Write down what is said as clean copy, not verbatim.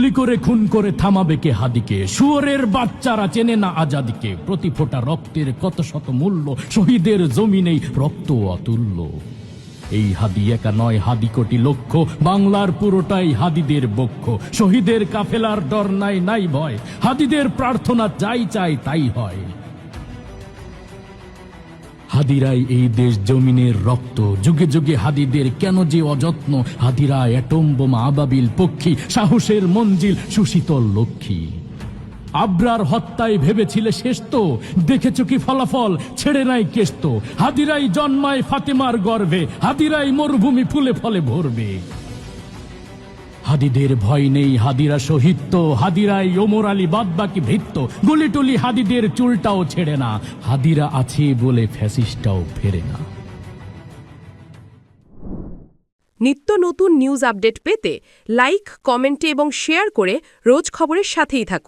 গুলি করে খুন করে থামাবে কে হাদিকে? শুয়োরের বাচ্চারা চেনে না আজাদিকে। প্রতি ফোঁটা রক্তের কত শত মূল্য, শহীদের জমিনেই রক্ত অতুল্য। এই হাদি একা নয়, হাদি কোটি লক্ষ, বাংলার পুরোটাই হাদিদের বক্ষ। শহীদের কাফেলার ডর নাই, নাই ভয়, হাদিদের প্রার্থনা যাই চাই তাই হয়। হাদিরাই এই দেশ জমিনের রক্ত, যুগে যুগে হাদিদের কেন যে অযত্ন। হাদিরা অ্যাটম বোমা, আবাবিল পক্ষী, সাহসের মঞ্জিল, সুশীতল লক্ষ্মী। আব্রার হত্যায় ভেবেছিলে শেষ তো, দেখেছ কি ফলাফল, ছেড়ে নাই কেশ তো। হাদিরাই জন্মায় ফাতেমার গর্ভে, হাদিরাই মরুভূমি ফুলে ফলে ভরবে। হাদিদের ভয় নেই, হাদিরা শহীদ তো, হাদিরাই ওমর আলী বাদবাকি ভৃত্য। গুলি টুলি হাদিদের চুলটাও ছেড়ে না, হাদিরা আছে বলে ফ্যাসিস্টটাও ফেরে না। নিত্য নতুন নিউজ আপডেট পেতে লাইক, কমেন্টে এবং শেয়ার করে রোজ খবরের সাথেই থাকুন।